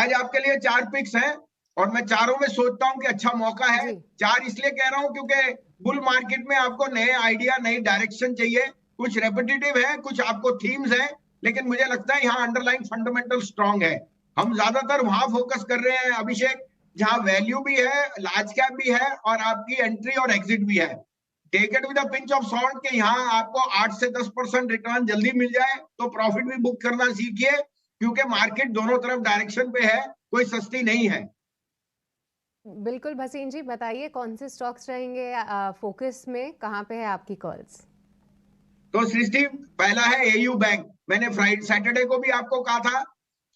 आज आपके लिए 4 पिक्स हैं और मैं चारों में सोचता हूं कि अच्छा मौका है। जी। 4 इसलिए कह रहा हूं क्योंकि बुल मार्केट में आपको नए आइडिया, नई डायरेक्शन चाहिए। कुछ रेपिटेटिव है, कुछ आपको थीम्स है, लेकिन मुझे लगता है यहाँ अंडरलाइन फंडामेंटल स्ट्रांग है। हम ज्यादातर वहां फोकस कर रहे हैं अभिषेक, जहां वैल्यू भी है, लार्ज कैप भी है और आपकी एंट्री और एग्जिट भी है। Take it with a pinch of salt के यहाँ आपको 8 से 10% रिटर्न जल्दी मिल जाए तो प्रॉफिट भी बुक करना सीखिए, क्योंकि मार्केट दोनों तरफ डायरेक्शन पे है, कोई सस्ती नहीं है। बिल्कुल भसीन जी, बताइए कौन से स्टॉक्स रहेंगे फोकस में, कहाँ पे है आपकी कॉल्स? तो सृष्टि, पहला है एयू बैंक। मैंने फ्राइडे सैटरडे को भी आपको कहा था,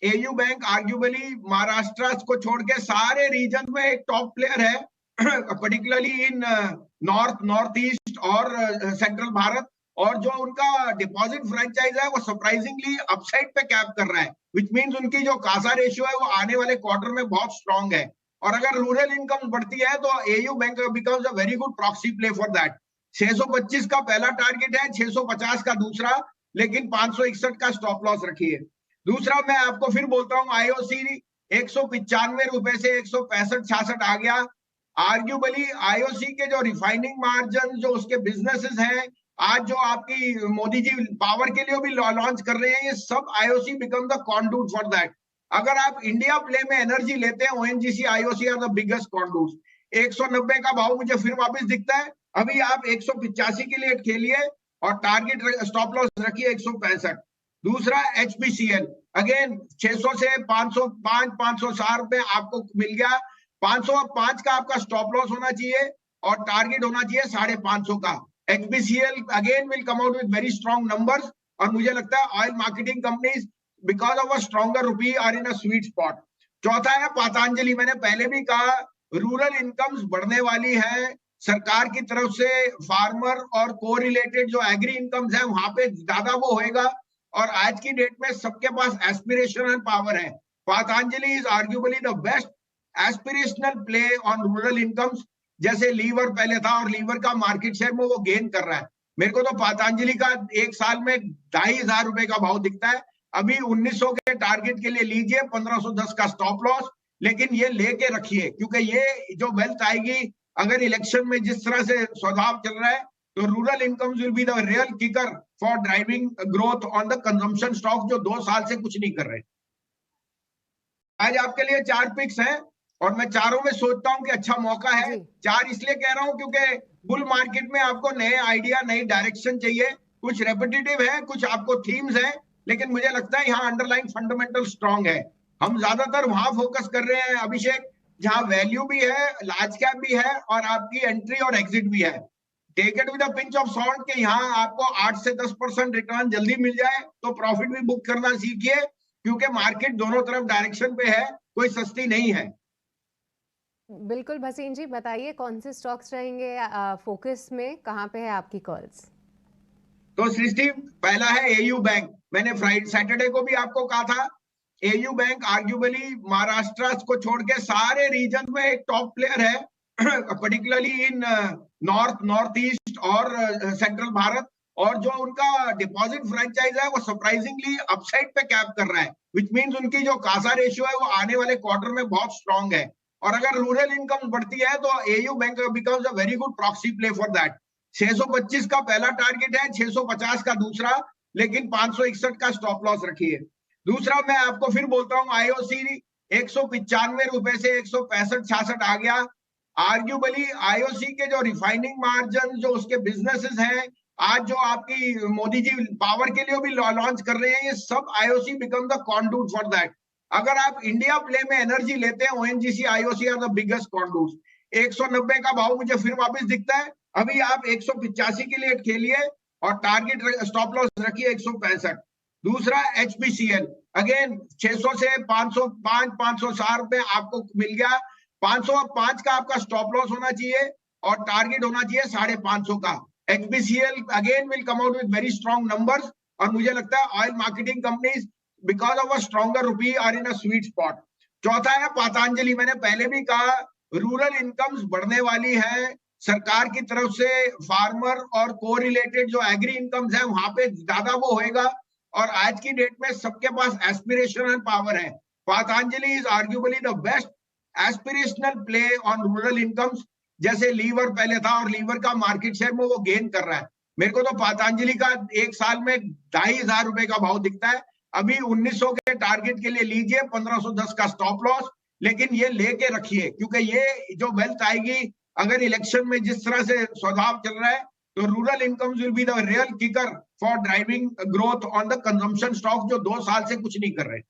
एयू बैंक आर्ग्यूबली महाराष्ट्र को छोड़ के सारे रीजन में एक टॉप प्लेयर है, पर्टिकुलरली इन नॉर्थ ईस्ट और सेंट्रल भारत। और जो उनका डिपॉजिट फ्रेंचाइज है वो सरप्राइजिंगली अपसाइड पे कैप कर रहा है, विच मींस उनकी जो कासा रेशियो है वो आने वाले क्वार्टर में बहुत स्ट्रांग है। और अगर रूरल इनकम बढ़ती है तो AU bank becomes a very good proxy play for that. 625 का पहला टारगेट है, 650 का दूसरा, लेकिन 561 का स्टॉप लॉस रखिए। दूसरा मैं आपको फिर बोलता हूँ, आईओसी 195 से 165-66 आ गया। आर्ग्यूबली आईओसी के जो रिफाइनिंग मार्जिन, जो उसके बिजनेसेस हैं, आज जो आपकी मोदी जी पावर के लिए भी लॉन्च कर रहे हैं, ये सब IOC become the conduit for that. अगर आप इंडिया प्ले में एनर्जी लेते हैं, ONGC IOC are the biggest conduit. 190 का भाव मुझे फिर वापस दिखता है। अभी आप 185 के लिए खेलिए और टारगेट स्टॉप लॉस रखिए 165। दूसरा एचपीसीएल, अगेन 600 से 505 560 में आपको मिल गया। 505 का आपका स्टॉप लॉस होना चाहिए और टारगेट होना चाहिए 550 का। HPCL again will come out with very strong numbers, और मुझे लगता है oil marketing companies because of a stronger rupee are in a sweet spot. चौथा है पतंजलि। मैंने पहले भी कहा, रूरल इनकम्स बढ़ने वाली है, सरकार की तरफ से फार्मर और को रिलेटेड जो एग्री इनकम्स है वहां पे ज्यादा वो होएगा। और आज की डेट में सबके पास एस्पिरेशन एंड पावर है। Patanjali is arguably the best aspirational play on rural incomes. जैसे लीवर पहले था और लीवर का मार्केट शेयर में वो गेन कर रहा है। मेरे को तो पतंजलि का एक साल में 2,500 रुपए का भाव दिखता है। अभी 1900 के टारगेट के लिए लीजिए, 1510 का स्टॉप लॉस, लेकिन ये लेके रखिए, क्योंकि ये जो वेल्थ आएगी, अगर इलेक्शन में जिस तरह से स्वभाव चल रहा है, तो rural incomes will be the real kicker for driving growth on the consumption stock, जो 2 साल से कुछ नहीं कर रहे। आज आपके लिए 4 पिक्स हैं और मैं चारों में सोचता हूं कि अच्छा मौका है। जी। 4 इसलिए कह रहा हूं क्योंकि बुल मार्केट में आपको नए आइडिया, नई डायरेक्शन चाहिए। कुछ रेपिटेटिव है, कुछ आपको थीम्स है, लेकिन मुझे लगता है यहाँ अंडरलाइन फंडामेंटल स्ट्रांग है। हम ज्यादातर वहां फोकस कर रहे हैं अभिषेक, जहां वैल्यू भी है, लार्ज कैप भी है और आपकी एंट्री और एग्जिट भी है। Take it with a pinch of salt के यहाँ आपको 8 से 10% रिटर्न जल्दी मिल जाए तो प्रॉफिट भी बुक करना सीखिए, क्योंकि मार्केट दोनों तरफ डायरेक्शन पे है, कोई सस्ती नहीं है। बिल्कुल भसीन जी, बताइए कौन से स्टॉक्स रहेंगे फोकस में, कहाँ पे है आपकी कॉल्स? तो सृष्टि, पहला है एयू बैंक। मैंने फ्राइडे सैटरडे को भी आपको कहा था, एयू बैंक आर्ग्यूबली महाराष्ट्र को छोड़ के सारे रीजन में एक टॉप प्लेयर है, पर्टिकुलरली इन नॉर्थ ईस्ट और सेंट्रल भारत। और जो उनका डिपॉजिट फ्रेंचाइज है वो सरप्राइजिंगली अपसाइड पे कैप कर रहा है, विच मींस उनकी जो कासा रेशियो है वो आने वाले क्वार्टर में बहुत स्ट्रांग है। और अगर रूरल इनकम बढ़ती है तो AU bank becomes a very good proxy play for that. 625 का पहला टारगेट है, 650 का दूसरा, लेकिन 561 का स्टॉप लॉस रखिए। दूसरा मैं आपको फिर बोलता हूँ, आईओसी 195 से 165-66 आ गया। आर्ग्यूबली आईओसी के जो रिफाइनिंग मार्जिन, जो उसके बिजनेसेस हैं, आज जो आपकी मोदी जी पावर के लिए भी लॉन्च कर रहे हैं, ये सब IOC become the conduit for that. अगर आप इंडिया प्ले में एनर्जी लेते हैं, ONGC IOC are the biggest conduit. 190 का भाव मुझे फिर वापस दिखता है। अभी आप 185 के लिए खेलिए और टारगेट स्टॉप लॉस रखिए 165। दूसरा एचपीसीएल, अगेन 600 से 505 560 में आपको मिल गया। 505 का आपका स्टॉप लॉस होना चाहिए और टारगेट होना चाहिए 550 का। HPCL again will come out with very strong numbers, और मुझे लगता है oil marketing companies because of a stronger rupee are in a sweet spot. चौथा है पतंजलि। मैंने पहले भी कहा, रूरल इनकम्स बढ़ने वाली है, सरकार की तरफ से फार्मर और को रिलेटेड जो एग्री इनकम्स है वहां पे ज्यादा वो होएगा। और आज की डेट में सबके पास एस्पिरेशन एंड पावर है। Patanjali is arguably the best aspirational play on rural incomes. जैसे लीवर पहले था और लीवर का मार्केट शेयर में वो गेन कर रहा है। मेरे को तो पतंजलि का एक साल में 2,500 रुपए का भाव दिखता है। अभी 1900 के टारगेट के लिए लीजिए, 1510 का स्टॉप लॉस, लेकिन ये लेके रखिए, क्योंकि ये जो वेल्थ आएगी अगर इलेक्शन में जिस तरह से स्वभाव चल रहा है, तो rural incomes will be the real kicker for driving growth on the consumption stock, जो 2 साल से कुछ नहीं कर रहे।